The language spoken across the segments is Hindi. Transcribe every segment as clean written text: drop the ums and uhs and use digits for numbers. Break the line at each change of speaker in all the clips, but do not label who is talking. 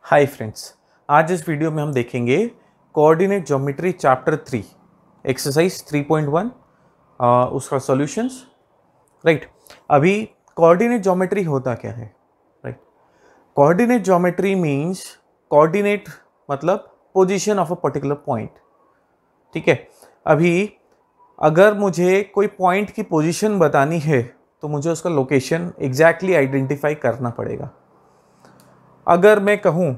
हाय फ्रेंड्स, आज इस वीडियो में हम देखेंगे कोऑर्डिनेट ज्योमेट्री चैप्टर 3 एक्सरसाइज 3.1 उसका सॉल्यूशंस। राइट। अभी कोऑर्डिनेट ज्योमेट्री होता क्या है? Right. Coordinate geometry means coordinate मतलब position of a particular point. ठीक है। अभी अगर मुझे कोई पॉइंट की पोजीशन बतानी है तो मुझे उसका लोकेशन एग्जैक्टली आइडेंटिफाई करना पड़ेगा। अगर मैं कहूँ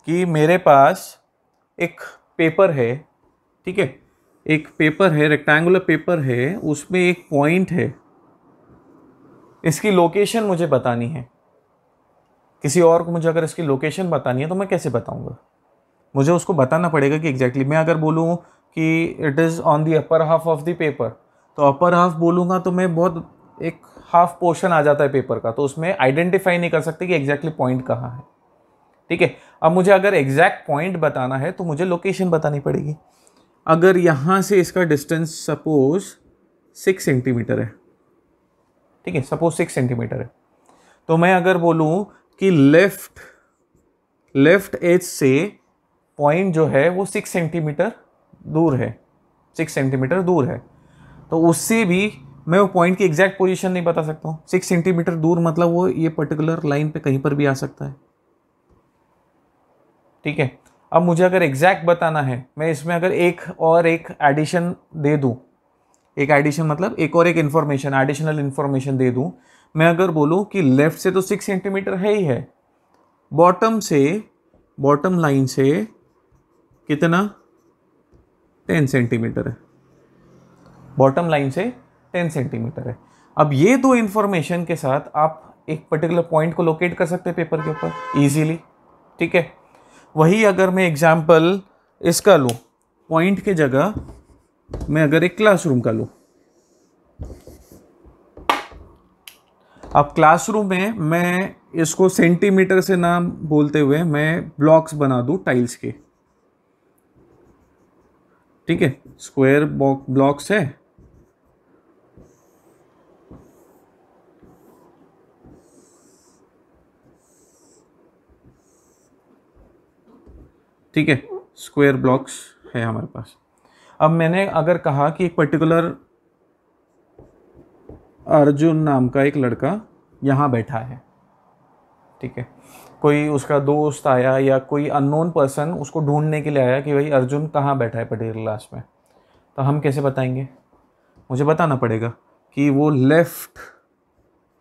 कि मेरे पास एक पेपर है, ठीक है, एक पेपर है, रेक्टेंगुलर पेपर है, उसमें एक पॉइंट है, इसकी लोकेशन मुझे बतानी है, किसी और को मुझे अगर इसकी लोकेशन बतानी है तो मैं कैसे बताऊंगा? मुझे उसको बताना पड़ेगा कि एग्जैक्टली मैं अगर बोलूँ कि it is on the upper half of the paper, तो अपर हाफ बोलूँगा तो मैं बहुत एक हाफ पोर्शन आ जाता है पेपर का, तो उसमें आइडेंटिफाई नहीं कर सकते कि एग्जैक्टली पॉइंट कहाँ है। ठीक है। अब मुझे अगर एग्जैक्ट पॉइंट बताना है तो मुझे लोकेशन बतानी पड़ेगी। अगर यहां से इसका डिस्टेंस सपोज 6 सेंटीमीटर है, ठीक है, सपोज 6 सेंटीमीटर है, तो मैं अगर बोलूं कि लेफ्ट एज से पॉइंट जो है वो 6 सेंटीमीटर दूर है, 6 सेंटीमीटर दूर है, तो उससे भी मैं वो पॉइंट की एग्जैक्ट पोजीशन नहीं बता सकता हूं। 6 सेंटीमीटर दूर मतलब वो ये पर्टिकुलर लाइन पे कहीं पर भी आ सकता है। ठीक है। अब मुझे अगर एग्जैक्ट बताना है, मैं इसमें अगर एक एडिशन दे दूं, एक एडिशन मतलब एक और एक इंफॉर्मेशन, एडिशनल इंफॉर्मेशन दे दूं, मैं अगर बोलूं कि लेफ्ट से तो 6 सेंटीमीटर है ही है, बॉटम लाइन से कितना 10 सेंटीमीटर है, बॉटम लाइन से 10 सेंटीमीटर है। अब ये दो इंफॉर्मेशन के साथ आप एक पर्टिकुलर पॉइंट को लोकेट कर सकते हैं पेपर के ऊपर इजीली। ठीक है। वही अगर मैं एग्जाम्पल इसका लूँ, पॉइंट के जगह मैं अगर एक क्लासरूम का लूँ, अब क्लासरूम में मैं इसको सेंटीमीटर से ना बोलते हुए मैं ब्लॉक्स बना दूँ टाइल्स के। ठीक है, स्क्वायर ब्लॉक्स है, ठीक है, स्क्वायर ब्लॉक्स है हमारे पास। अब मैंने अगर कहा कि एक पर्टिकुलर अर्जुन नाम का एक लड़का यहाँ बैठा है, ठीक है, कोई उसका दोस्त आया या कोई अननोन पर्सन उसको ढूंढने के लिए आया कि भाई अर्जुन कहाँ बैठा है पर्टिकुलर क्लास में, तो हम कैसे बताएंगे? मुझे बताना पड़ेगा कि वो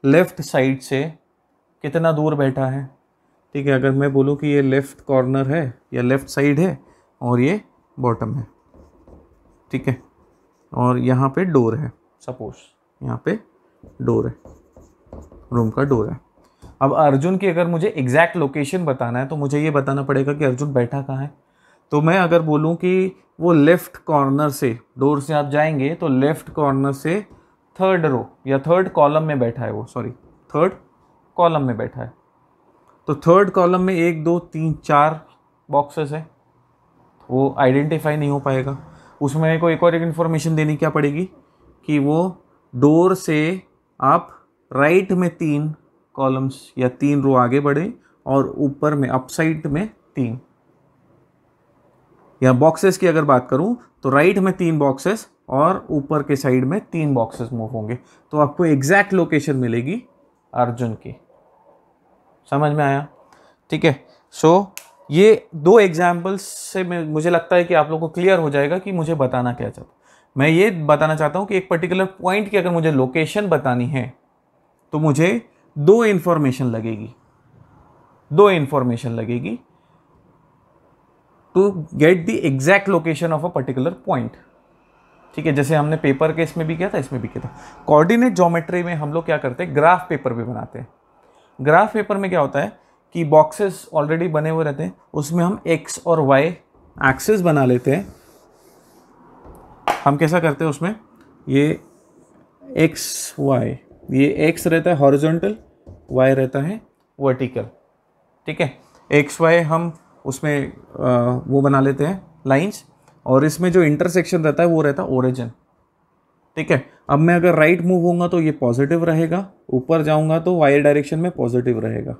लेफ्ट साइड से कितना दूर बैठा है। ठीक है। अगर मैं बोलूँ कि ये लेफ्ट कॉर्नर है या लेफ्ट साइड है और ये बॉटम है, ठीक है, और यहाँ पे डोर है, सपोज यहाँ पे डोर है, रूम का डोर है। अब अर्जुन की अगर मुझे एग्जैक्ट लोकेशन बताना है तो मुझे ये बताना पड़ेगा कि अर्जुन बैठा कहाँ है। तो मैं अगर बोलूँ कि वो लेफ्ट कॉर्नर से, डोर से आप जाएंगे तो लेफ्ट कॉर्नर से थर्ड रो या थर्ड कॉलम में बैठा है, वो सॉरी थर्ड कॉलम में बैठा है, तो थर्ड कॉलम में 1 2 3 4 बॉक्सेस है, वो आइडेंटिफाई नहीं हो पाएगा। उसमें मेरे को एक और एक इन्फॉर्मेशन देनी क्या पड़ेगी कि वो डोर से आप राइट में 3 कॉलम्स या 3 रो आगे बढ़े और ऊपर में अपसाइड में 3, या बॉक्सेस की अगर बात करूं तो राइट में 3 बॉक्सेस और ऊपर के साइड में 3 बॉक्सेस मूव होंगे, तो आपको एग्जैक्ट लोकेशन मिलेगी अर्जुन की। समझ में आया? ठीक है। सो ये दो एग्जाम्पल्स से मुझे लगता है कि आप लोगों को क्लियर हो जाएगा कि मुझे बताना क्या चाहता हूँ। मैं ये बताना चाहता हूँ कि एक पर्टिकुलर पॉइंट की अगर मुझे लोकेशन बतानी है तो मुझे दो इंफॉर्मेशन लगेगी to get the exact location of a particular point. ठीक है। जैसे हमने पेपर के इसमें भी किया था, इसमें भी किया था। कोऑर्डिनेट ज्योमेट्री में हम लोग क्या करते हैं, ग्राफ पेपर भी बनाते हैं। ग्राफ पेपर में क्या होता है कि बॉक्सेस ऑलरेडी बने हुए रहते हैं, उसमें हम एक्स और वाई एक्सिस बना लेते हैं। हम कैसा करते हैं उसमें, ये एक्स वाई, ये एक्स रहता है हॉरिजॉन्टल, वाई रहता है वर्टिकल। ठीक है। एक्स वाई हम उसमें वो बना लेते हैं लाइंस, और इसमें जो इंटरसेक्शन रहता है वो रहता है ओरिजिन। ठीक है। अब मैं अगर राइट मूव होऊंगा तो ये पॉजिटिव रहेगा, ऊपर जाऊंगा तो वाई डायरेक्शन में पॉजिटिव रहेगा।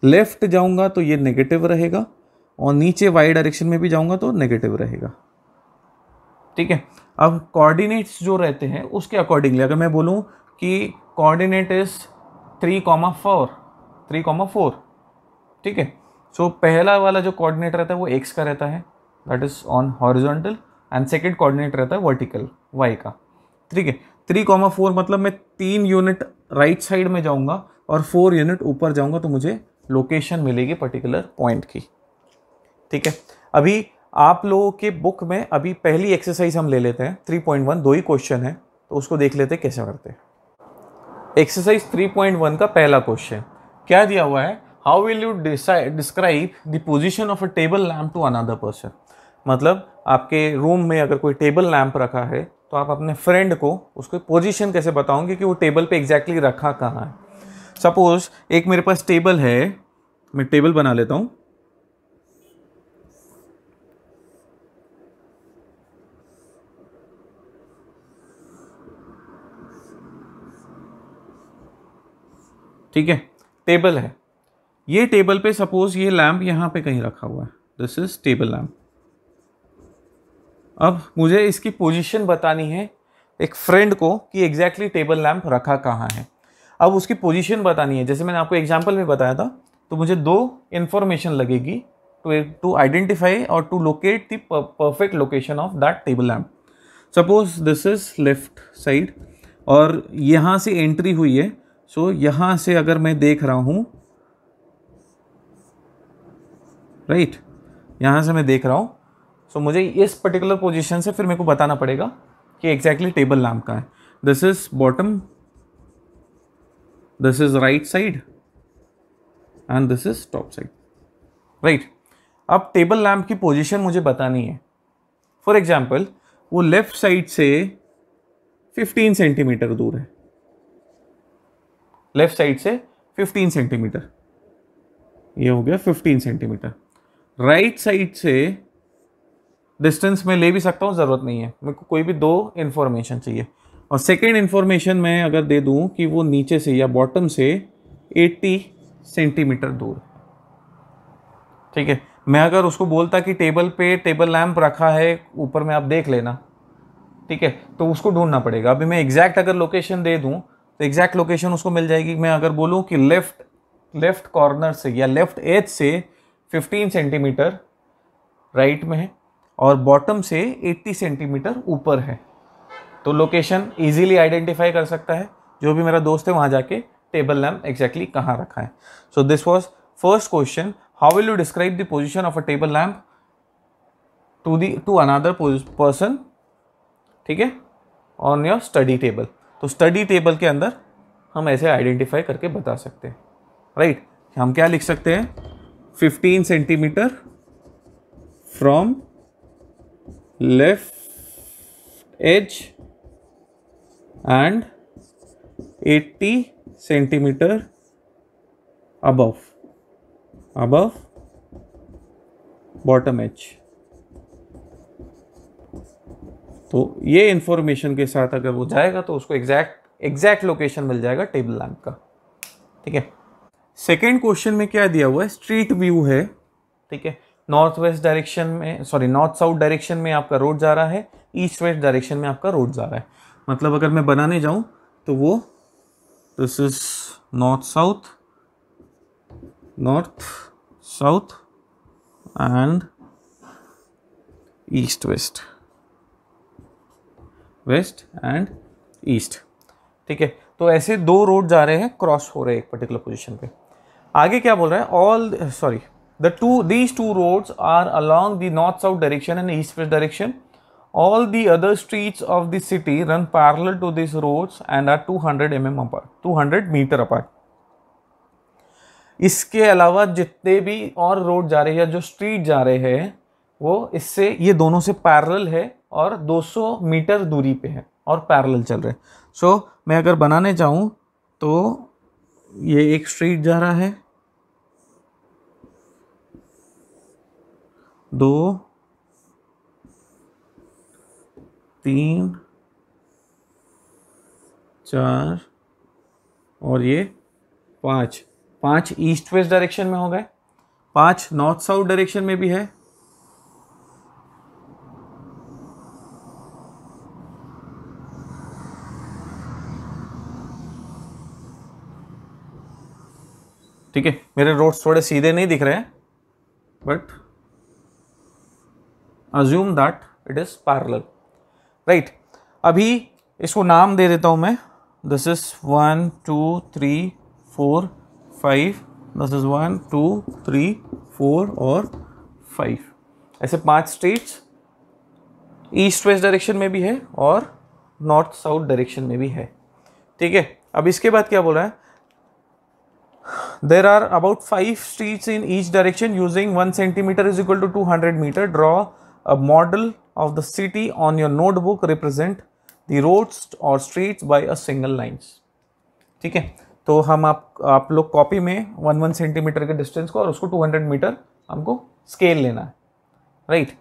लेफ्ट जाऊंगा तो ये नेगेटिव रहेगा और नीचे वाई डायरेक्शन में भी जाऊंगा तो नेगेटिव रहेगा। ठीक है, अब कोऑर्डिनेट्स जो रहते हैं उसके अकॉर्डिंगली अगर मैं बोलूं कि कोऑर्डिनेट इज 3,4 3,4, ठीक है, सो पहला वाला जो कोऑर्डिनेट रहता है वो एक्स का रहता है, that is on horizontal, and second coordinate रहता है वर्टिकल वाई का। ठीक है, 3,4 मतलब मैं 3 यूनिट राइट साइड में जाऊंगा और 4 यूनिट ऊपर जाऊंगा तो मुझे लोकेशन मिलेगी पर्टिकुलर पॉइंट की। ठीक है, अभी आप लोगों के बुक में अभी पहली एक्सरसाइज हम ले लेते हैं 3.1, 2 ही क्वेश्चन है तो उसको देख लेते हैं कैसे करते हैं। एक्सरसाइज 3.1 का पहला क्वेश्चन क्या दिया हुआ है, how will you describe the position of a table lamp to another person. मतलब आपके रूम में अगर कोई टेबल लैम्प रखा है तो आप अपने फ्रेंड को उसको पोजीशन कैसे बताओगे कि वो टेबल पे एग्जैक्टली रखा कहाँ है। सपोज एक मेरे पास टेबल है, मैं टेबल बना लेता हूं, ठीक है, टेबल है, ये टेबल पे सपोज ये लैम्प यहां पे कहीं रखा हुआ है, दिस इज टेबल लैम्प। अब मुझे इसकी पोजीशन बतानी है एक फ्रेंड को कि एग्जैक्टली टेबल लैम्प रखा कहाँ है। अब उसकी पोजीशन बतानी है, जैसे मैंने आपको एग्जांपल में बताया था, तो मुझे 2 इंफॉर्मेशन लगेगी टू आइडेंटिफाई और to locate the perfect location of that table lamp. Suppose this is left side और यहाँ से एंट्री हुई है, सो यहाँ से अगर मैं देख रहा हूँ, राइट, यहाँ से मैं देख रहा हूँ, सो मुझे इस पर्टिकुलर पोजीशन से फिर मेरे को बताना पड़ेगा कि एग्जैक्टली टेबल लैम्प का है। This is bottom, this is right side and this is top side, right. अब टेबल लैम्प की पोजीशन मुझे बतानी है। फॉर एग्जाम्पल वो लेफ्ट साइड से 15 सेंटीमीटर दूर है, लेफ्ट साइड से 15 सेंटीमीटर, ये हो गया 15 सेंटीमीटर। राइट साइड से डिस्टेंस में ले भी सकता हूँ, ज़रूरत नहीं है, मेरे को कोई भी 2 इन्फॉर्मेशन चाहिए। और सेकेंड इन्फॉर्मेशन मैं अगर दे दूँ कि वो नीचे से या बॉटम से 80 सेंटीमीटर दूर, ठीक है, मैं अगर उसको बोलता कि टेबल पे टेबल लैम्प रखा है ऊपर में आप देख लेना, ठीक है, तो उसको ढूंढना पड़ेगा। अभी मैं एग्जैक्ट अगर लोकेशन दे दूँ तो एग्जैक्ट लोकेशन उसको मिल जाएगी। मैं अगर बोलूँ कि लेफ्ट कॉर्नर से या लेफ्ट एज से 15 सेंटीमीटर राइट में है और बॉटम से 80 सेंटीमीटर ऊपर है, तो लोकेशन इजीली आइडेंटिफाई कर सकता है जो भी मेरा दोस्त है वहां जाके टेबल लैम्प एग्जैक्टली कहाँ रखा है। So this was first question, how will you describe the position of a table lamp to another person, ठीक है, ऑन योर स्टडी टेबल। तो स्टडी टेबल के अंदर हम ऐसे आइडेंटिफाई करके बता सकते हैं, राइट। हम क्या लिख सकते हैं, 15 centimetre from left edge and 80 centimetre above bottom edge। तो ये इंफॉर्मेशन के साथ अगर वो जाएगा तो उसको एग्जैक्ट लोकेशन मिल जाएगा टेबल लैम्प का, ठीक है। सेकेंड क्वेश्चन में क्या दिया हुआ है, स्ट्रीट व्यू है, ठीक है, नॉर्थ वेस्ट डायरेक्शन में, सॉरी नॉर्थ साउथ डायरेक्शन में आपका रोड जा रहा है, ईस्ट वेस्ट डायरेक्शन में आपका रोड जा रहा है। मतलब अगर मैं बनाने जाऊं तो वो this is north south and east west and east, ठीक है। तो ऐसे 2 रोड जा रहे हैं, क्रॉस हो रहे हैं एक पर्टिकुलर पोजीशन पे। आगे क्या बोल रहा है, these two roads are along the north south direction and east west direction. All the other streets of the city run parallel to these roads and are 200 mm apart, 200 metre apart. इसके अलावा जितने भी और रोड जा रहे हैं या जो स्ट्रीट जा रहे हैं वो इससे, ये दोनों से पैरेलल है और 200 मीटर दूरी पे है और पैरेलल चल रहे हैं। सो मैं अगर बनाने चाहूँ तो ये एक स्ट्रीट जा रहा है, 2 3 4 और ये 5, 5 ईस्ट वेस्ट डायरेक्शन में हो गए, 5 नॉर्थ साउथ डायरेक्शन में भी है, ठीक है। मेरे रोड्स थोड़े सीधे नहीं दिख रहे हैं, but assume that it is parallel, right. अभी इसको नाम दे देता हूं मैं, दिस इज 1 2 3 4 5, दिस इज 1 2 3 4 और 5, ऐसे 5 स्ट्रीट्स ईस्ट वेस्ट डायरेक्शन में भी है और नॉर्थ साउथ डायरेक्शन में भी है, ठीक है। अब इसके बाद क्या बोल रहा है, there are about 5 streets in each direction using 1 centimeter is equal to 200 meter. Draw a model of the city on your notebook, represent the roads or streets by a single lines. ठीक है, तो हम आप लोग कॉपी में 1 सेंटीमीटर के डिस्टेंस को और उसको 200 मीटर हमको स्केल लेना है, right.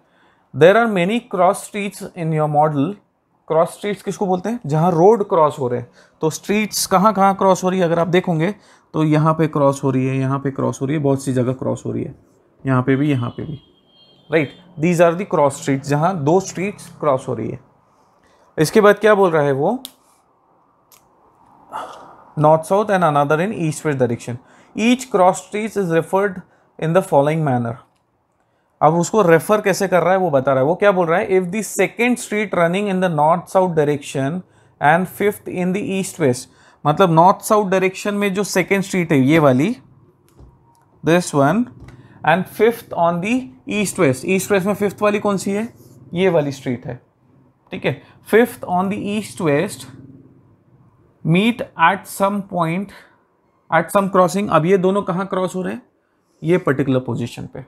There are many cross streets in your model. Cross streets किसको बोलते हैं, जहाँ रोड क्रॉस हो रहे हैं। तो स्ट्रीट्स कहाँ कहाँ क्रॉस हो रही है, अगर आप देखोगे तो यहाँ पे क्रॉस हो रही है, यहाँ पे क्रॉस हो रही है, बहुत सी जगह क्रॉस हो रही है, यहाँ पे भी, यहाँ पे भी, right. These are the cross streets, जहाँ 2 स्ट्रीट्स क्रॉस हो रही है। इसके बाद क्या बोल रहा है वो, north south and another in east west direction. Each cross street is referred in the following manner. अब उसको रेफर कैसे कर रहा है वो बता रहा है। वो क्या बोल रहा है, if the second street running in the north south direction and 5th in the east waste, मतलब नॉर्थ साउथ डायरेक्शन में जो सेकेंड स्ट्रीट है ये वाली, this one, and 5th on the east waste. East west में 5th वाली कौन सी है, ये वाली स्ट्रीट है, ठीक है। 5th on the east west meet at some point at some crossing. अब ये दोनों कहाँ क्रॉस हो रहे हैं, ये पर्टिकुलर पोजिशन पे,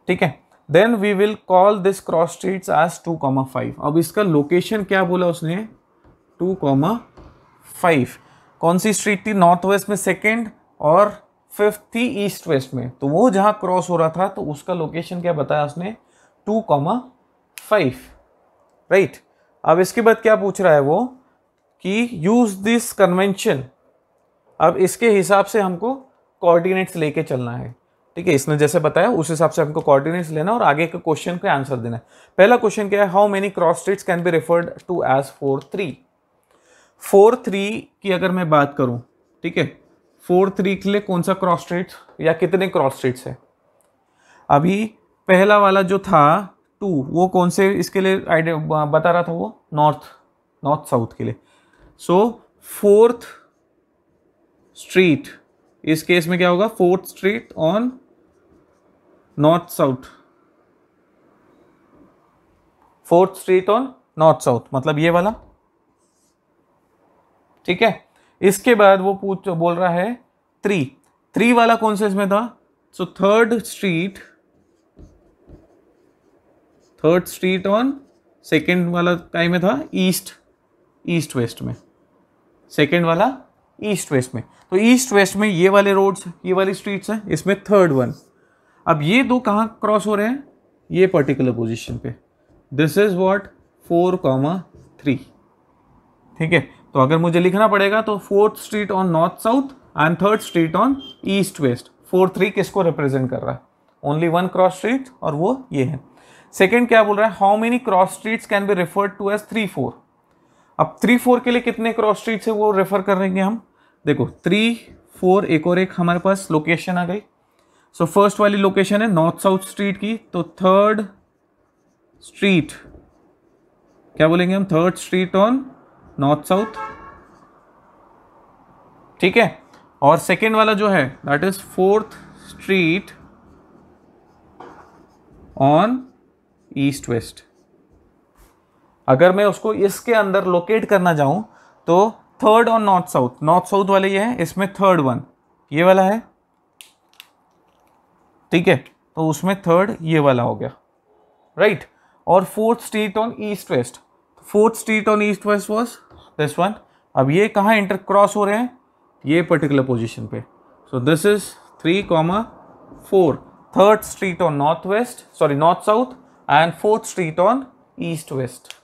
ठीक है। Then we will call this cross streets as 2,5। अब इसका लोकेशन क्या बोला उसने, 2,5। कौन सी स्ट्रीट थी, नॉर्थ वेस्ट में सेकेंड और 5th थी ईस्ट वेस्ट में, तो वो जहां क्रॉस हो रहा था तो उसका लोकेशन क्या बताया उसने, 2,5, राइट। अब इसके बाद क्या पूछ रहा है वो कि यूज दिस कन्वेंशन। अब इसके हिसाब से हमको कोऑर्डिनेट्स लेके चलना है, ठीक है। इसने जैसे बताया उस हिसाब से हमको कोऑर्डिनेट्स लेना और आगे के क्वेश्चन का आंसर देना है। पहला क्वेश्चन क्या है, how many cross streets can be referred to as 4-3। 4-3 की अगर मैं बात करूं, ठीक है, 4-3 के लिए कौन सा क्रॉस स्ट्रीट या कितने क्रॉस स्ट्रीट्स है। अभी पहला वाला जो था 2, वो कौन से इसके लिए आइडिया बता रहा था, वो नॉर्थ साउथ के लिए। सो 4th स्ट्रीट इस केस में क्या होगा, 4th street on north south, 4th street on north south, मतलब ये वाला, ठीक है। इसके बाद वो बोल रहा है 3 वाला कौन से इसमें था, सो 3rd स्ट्रीट ऑन सेकेंड वाला काय में था, ईस्ट वेस्ट में, सेकेंड वाला ईस्ट वेस्ट में। तो ईस्ट वेस्ट में ये वाले रोड्स, ये वाली स्ट्रीट्स हैं, इसमें 3rd वन। अब ये दो कहाँ क्रॉस हो रहे हैं, ये पर्टिकुलर पोजीशन पे, दिस इज व्हाट 4,3, ठीक है। तो अगर मुझे लिखना पड़ेगा तो 4th street on north south and 3rd street on east west. 4-3 किसको रिप्रेजेंट कर रहा है, ओनली 1 क्रॉस स्ट्रीट, और वो ये है। सेकेंड क्या बोल रहा है, how many cross streets can be referred to as 3-4। अब 3-4 के लिए कितने क्रॉस स्ट्रीट्स है वो रेफर करेंगे हम, देखो 3-4 एक और एक हमारे पास लोकेशन आ गई। सो फर्स्ट वाली लोकेशन है नॉर्थ साउथ स्ट्रीट की, तो 3rd स्ट्रीट क्या बोलेंगे हम, 3rd street on north south, ठीक है। और सेकेंड वाला जो है that is 4th street on east west. अगर मैं उसको इसके अंदर लोकेट करना चाहूं तो 3rd ऑन नॉर्थ साउथ वाले ये है, इसमें 3rd वन ये वाला है, ठीक है, तो उसमें 3rd ये वाला हो गया, राइट। और 4th street on east west, 4th street on east west was this one. अब ये कहाँ इंटर क्रॉस हो रहे हैं, ये पर्टिकुलर पोजीशन पे। So this is 3,4, 3rd street on north south and 4th street on east west.